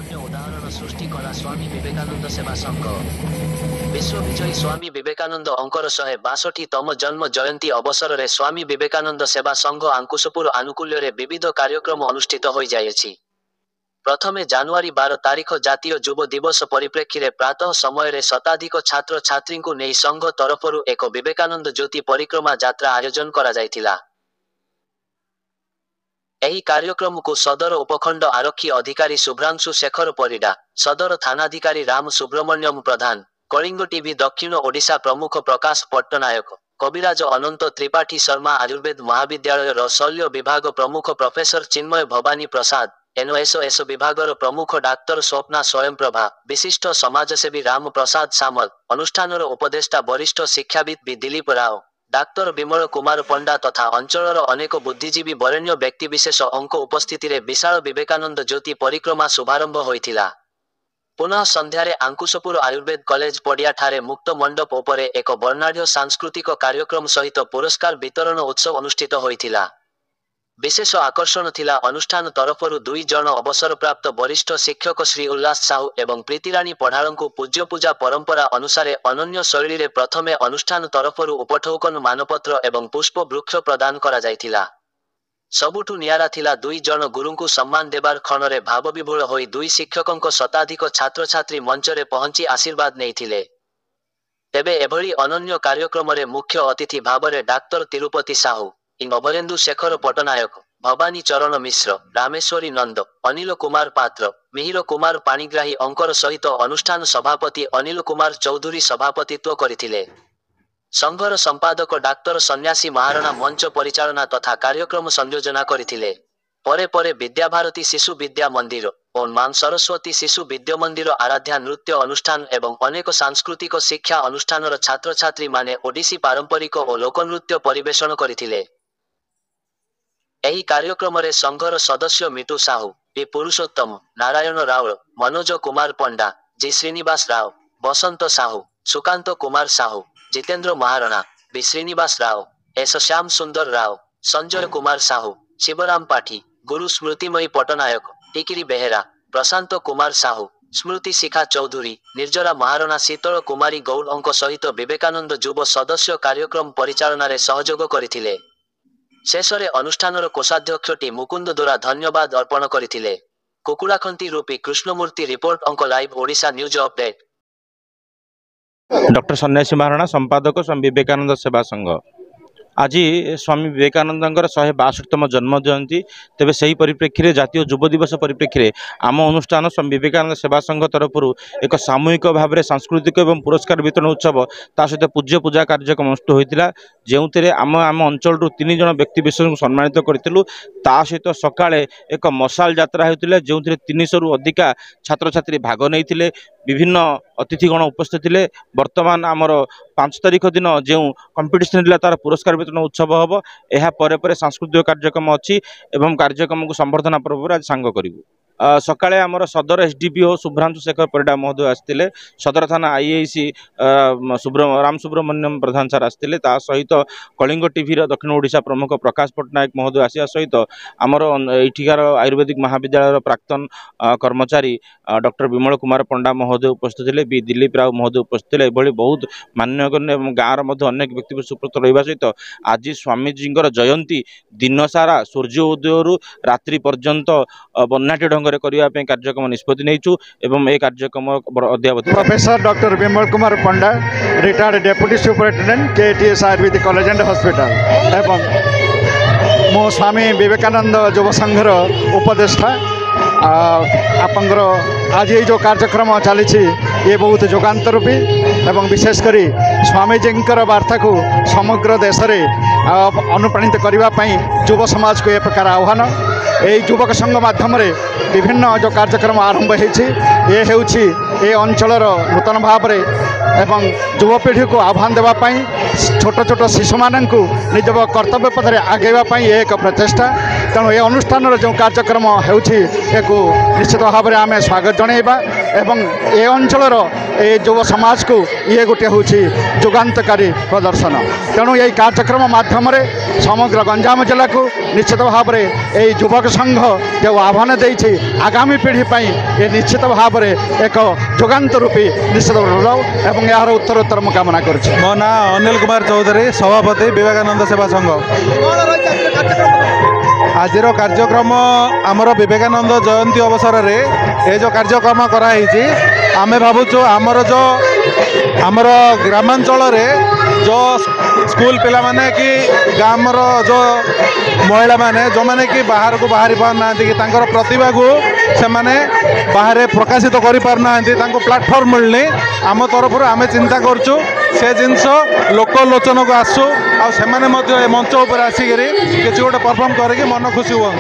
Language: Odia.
ଅନନ୍ୟ ଉଦାହରଣ ସୃଷ୍ଟି କଲା ସ୍ୱାମୀ ବିବେକାନନ୍ଦ ସେବା ସଂଘ। ବିଶ୍ୱବିଜୟୀ ସ୍ୱାମୀ ବିବେକାନନ୍ଦ ଅଙ୍କର 162ତମ ଜନ୍ମ ଜୟନ୍ତୀ ଅବସରରେ ସ୍ୱାମୀ ବିବେକାନନ୍ଦ ସେବା ସଂଘ ଆଙ୍କୁଶପୁର ଆନୁକୂଲ୍ୟରେ ବିବିଧ କାର୍ଯ୍ୟକ୍ରମ ଅନୁଷ୍ଠିତ ହୋଇଯାଇଛି। ପ୍ରଥମେ ଜାନୁଆରୀ 12 ତାରିଖ ଜାତୀୟ ଯୁବ ଦିବସ ପରିପ୍ରେକ୍ଷୀରେ ପ୍ରାତଃ ସମୟରେ ଶତାଧିକ ଛାତ୍ରଛାତ୍ରୀଙ୍କୁ ନେଇ ସଂଘ ତରଫରୁ ଏକ ବିବେକାନନ୍ଦ ଜ୍ୟୋତି ପରିକ୍ରମା ଯାତ୍ରା ଆୟୋଜନ କରାଯାଇଥିଲା। ଏହି କାର୍ଯ୍ୟକ୍ରମକୁ ସଦର ଉପଖଣ୍ଡ ଆରକ୍ଷୀ ଅଧିକାରୀ ଶୁଭ୍ରାଂଶୁ ଶେଖର ପରିଡ଼ା, ସଦର ଥାନାଧିକାରୀ ରାମ ସୁବ୍ରମଣ୍ୟମ ପ୍ରଧାନ, କଳିଙ୍ଗ ଟିଭି ଦକ୍ଷିଣ ଓଡ଼ିଶା ପ୍ରମୁଖ ପ୍ରକାଶ ପଟ୍ଟନାୟକ, କବିରାଜ ଅନନ୍ତ ତ୍ରିପାଠୀ ଶର୍ମା ଆୟୁର୍ବେଦ ମହାବିଦ୍ୟାଳୟର ଶଲ୍ୟ ବିଭାଗ ପ୍ରମୁଖ ପ୍ରଫେସର ଚିନ୍ମୟ ଭବାନୀ ପ୍ରସାଦ, ଏନଏସଏସ ବିଭାଗର ପ୍ରମୁଖ ଡାକ୍ତର ସ୍ୱପ୍ନା ସ୍ୱୟଂପ୍ରଭା, ବିଶିଷ୍ଟ ସମାଜସେବୀ ରାମ ପ୍ରସାଦ ସାମଲ, ଅନୁଷ୍ଠାନର ଉପଦେଷ୍ଟା ବରିଷ୍ଠ ଶିକ୍ଷାବିତ୍ ବି ଦିଲ୍ଲୀପ ରାଓ, ଡାକ୍ତର ବିମଳ କୁମାର ପଣ୍ଡା ତଥା ଅଞ୍ଚଳର ଅନେକ ବୁଦ୍ଧିଜୀବୀ ବରେଣ୍ୟ ବ୍ୟକ୍ତିବିଶେଷ ଅଙ୍କ ଉପସ୍ଥିତିରେ ବିଶାଳ ବିବେକାନନ୍ଦ ଜ୍ୟୋତି ପରିକ୍ରମା ଶୁଭାରମ୍ଭ ହୋଇଥିଲା। ପୁନଃ ସନ୍ଧ୍ୟାରେ ଆଙ୍କୁଶପୁର ଆୟୁର୍ବେଦ କଲେଜ ପଡ଼ିଆଠାରେ ମୁକ୍ତ ମଣ୍ଡପ ଉପରେ ଏକ ବର୍ଣ୍ଣାଢ୍ୟ ସାଂସ୍କୃତିକ କାର୍ଯ୍ୟକ୍ରମ ସହିତ ପୁରସ୍କାର ବିତରଣ ଉତ୍ସବ ଅନୁଷ୍ଠିତ ହୋଇଥିଲା। ବିଶେଷ ଆକର୍ଷଣ ଥିଲା ଅନୁଷ୍ଠାନ ତରଫରୁ 2 ଜଣ ଅବସରପ୍ରାପ୍ତ ବରିଷ୍ଠ ଶିକ୍ଷକ ଶ୍ରୀ ଉଲ୍ଲାସ ସାହୁ ଏବଂ ପ୍ରୀତିରାଣୀ ପଢ଼ାଳଙ୍କୁ ପୂଜ୍ୟ ପୂଜା ପରମ୍ପରା ଅନୁସାରେ ଅନନ୍ୟ ଶୈଳୀରେ ପ୍ରଥମେ ଅନୁଷ୍ଠାନ ତରଫରୁ ଉପଠୌକନ ମାନପତ୍ର ଏବଂ ପୁଷ୍ପ ବୃକ୍ଷ ପ୍ରଦାନ କରାଯାଇଥିଲା। ସବୁଠୁ ନିଆରା ଥିଲା 2 ଜଣ ଗୁରୁଙ୍କୁ ସମ୍ମାନ ଦେବାର କ୍ଷଣରେ ଭାବବିଭୋଳ ହୋଇ 2 ଶିକ୍ଷକଙ୍କ ଶତାଧିକ ଛାତ୍ରଛାତ୍ରୀ ମଞ୍ଚରେ ପହଞ୍ଚି ଆଶୀର୍ବାଦ ନେଇଥିଲେ। ତେବେ ଏଭଳି ଅନନ୍ୟ କାର୍ଯ୍ୟକ୍ରମରେ ମୁଖ୍ୟ ଅତିଥି ଭାବରେ ଡାକ୍ତର ତିରୁପତି ସାହୁ, ଅଭରେନ୍ଦୁ ଶେଖର ପଟ୍ଟନାୟକ, ଭବାନୀ ଚରଣ ମିଶ୍ର, ରାମେଶ୍ୱରୀ ନନ୍ଦ, ଅନିଲ କୁମାର ପାତ୍ର, ମିହିର କୁମାର ପାଣିଗ୍ରାହୀ ଅଙ୍କର ସହିତ ଅନୁଷ୍ଠାନ ସଭାପତି ଅନିଲ କୁମାର ଚୌଧୁରୀ ସଭାପତିତ୍ୱ କରିଥିଲେ। ସଂଘର ସମ୍ପାଦକ ଡାକ୍ତର ସନ୍ନ୍ୟାସୀ ମହାରଣା ମଞ୍ଚ ପରିଚାଳନା ତଥା କାର୍ଯ୍ୟକ୍ରମ ସଂଯୋଜନା କରିଥିଲେ। ପରେ ପରେ ବିଦ୍ୟାଭାରତୀ ଶିଶୁ ବିଦ୍ୟା ମନ୍ଦିର ଓ ମାଁ ସରସ୍ୱତୀ ଶିଶୁ ବିଦ୍ୟାମନ୍ଦିର ଆରାଧ୍ୟା ନୃତ୍ୟ ଅନୁଷ୍ଠାନ ଏବଂ ଅନେକ ସାଂସ୍କୃତିକ ଶିକ୍ଷା ଅନୁଷ୍ଠାନର ଛାତ୍ରଛାତ୍ରୀମାନେ ଓଡ଼ିଶୀ ପାରମ୍ପରିକ ଓ ଲୋକନୃତ୍ୟ ପରିବେଷଣ କରିଥିଲେ। ଏହି କାର୍ଯ୍ୟକ୍ରମରେ ସଂଘର ସଦସ୍ୟ ମିଟୁ ସାହୁ, ପି ପୁରୁଷୋତ୍ତମ, ନାରାୟଣ ରାଉଳ, ମନୋଜ କୁମାର ପଣ୍ଡା, ଜି ଶ୍ରୀନିବାସ ରାଓ, ବସନ୍ତ ସାହୁ, ସୁକାନ୍ତ କୁମାର ସାହୁ, ଜିତେନ୍ଦ୍ର ମହାରଣା, ବି ଶ୍ରୀନିବାସ ରାଓ, ଏସ ଶ୍ୟାମ ସୁନ୍ଦର ରାଓ, ସଞ୍ଜୟ କୁମାର ସାହୁ, ଶିବରାମ ପାଠୀ, ଗୁରୁ ସ୍ମୃତିମୟୀ ପଟ୍ଟନାୟକ, ଟିକିରି ବେହେରା, ପ୍ରଶାନ୍ତ କୁମାର ସାହୁ, ସ୍ମୃତି ଶିଖା ଚୌଧୁରୀ, ନିର୍ଜରା ମହାରଣା ଶୀତଳ କୁମାରୀ ଗୌଡ଼ଙ୍କ ସହିତ ବିବେକାନନ୍ଦ ଯୁବ ସଦସ୍ୟ କାର୍ଯ୍ୟକ୍ରମ ପରିଚାଳନାରେ ସହଯୋଗ କରିଥିଲେ। ଶେଷରେ ଅନୁଷ୍ଠାନର କୋଷାଧ୍ୟକ୍ଷ ଟି ମୁକୁନ୍ଦ ଦୋରା ଧନ୍ୟବାଦ ଅର୍ପଣ କରିଥିଲେ। କୁକୁଡ଼ାଖନ୍ତି ରୂପୀ କୃଷ୍ଣମୂର୍ତ୍ତି ରିପୋର୍ଟ ଅଙ୍କ live Odisha news update. Doctor सन्यासी महाराणा संपादक स्वामी विवेकानंद सेवा संघ आज स्वामी विवेकानंद 162तम जन्म जयंती तेज से परिप्रेक्षी में जातीय युव दिवस परिप्रेक्षी में आम अनुष्ठान स्वामी विवेकानंद सेवा संघ तरफ एक सामूहिक भाव में सांस्कृतिक और पुरस्कार वितरण उत्सव ता सहित पूज्य पूजा कार्यक्रम अनुष्ठित होता जो आम आम अंचल 3 जन व्यक्ति विशेष को सम्मानित करूँ ता सहित सका एक मशाल यात्रा होता जो 300 रु अधिका छात्र छात्री भाग नहीं विभिन्न अतिथिगण उपस्थित थे। वर्तमान आमर 5 तारिख दिन जो कंपिटिशन तार पुरस्कार वितरण उत्सव हम यह पर सांस्कृतिक कार्यक्रम अच्छी एवं कार्यक्रम को संबर्धना पर्व आज सांग करूँ। सकाळे आमर सदर एसडीपीओ शुभ्रांशु शेखर परिडा महोदय आसते सदर थाना आईआईसी राम सुब्रमण्यम प्रधान सर आसते सहित कलिंग टीवी दक्षिण ओडिशा प्रमुख प्रकाश पट्टनायक महोदय आसिया सहित आमर एठिकार आयुर्वेदिक महाविद्यालय प्राक्तन कर्मचारी डॉक्टर विमल कुमार पंडा महोदय उपस्थित थे, बी दिलीप राव महोदय उपस्थित थे। बहुत मान्यगण्य गाँव अनेक व्यक्ति उपस्थित रहा सहित आज स्वामीजी जयंती दिन सारा सूर्य उदय रात्रि पर्यंत बन्नाट्य ढंग करने कार्यक्रम निष्पत्ति नहीं एवं ए कार्यक्रम अध्यापक professor doctor Vimal Kumar Panda retired deputy superintendent KTS Ayurvedic college and hospital एवं मो स्वामी विवेकानंद युव संघर उपदेष्टा आपंकर आज ये जो कार्यक्रम चली ये बहुत जोगांतरूपी एवं विशेषकर स्वामीजी वार्ता को समग्र देश में अनुप्राणित करने युव समाज को एक प्रकार आह्वान यही युवक संघ माध्यम विभिन्न जो कार्यक्रम आरंभ होती ये अंचल नूतन भाव एवं युवपीढ़ी को आह्वान देवाई छोट छोट शिशु मानक निज कर्तव्य पथ आगेवाई एक प्रचेषा तेणु ये अनुष्ठान जो कार्यक्रम होती निश्चित भाव में आम स्वागत जनइबा एवं ए अंचल युव समाज को ये गोटे हूँ जुगान्तकारी प्रदर्शन तेणु यही कार्यक्रम माध्यम समग्र गंजाम जिला को निश्चित भाव में यही युवक संघ जो आह्वान देती आगामी पीढ़ी ये निश्चित भाव में एक जुगांत रूपी निश्चित रहो एवं यार उत्तरोत्तर मु कामना कर मो ना अनिल कुमार चौधरी सभापति विवेकानंद सेवा संघ। आज कार्यक्रम आमर विवेकानंद जयंती अवसर में ये जो कार्यक्रम कराई आम भावुँ आमर जो आमर ग्रामांचल जो स्कूल पिला माने कि गामर जो महिला माने जो माने कि बाहर को बाहरी पारना कि प्रतिभा को से माने बाहर प्रकाशित कर पारना प्लाटफर्म मिलनी आम तरफ आम चिंता करचु से जिनस लोकलोचन को आसू आ मंच उपर आसिक किसी गोटे परफॉर्म करके मन खुशी हुआ।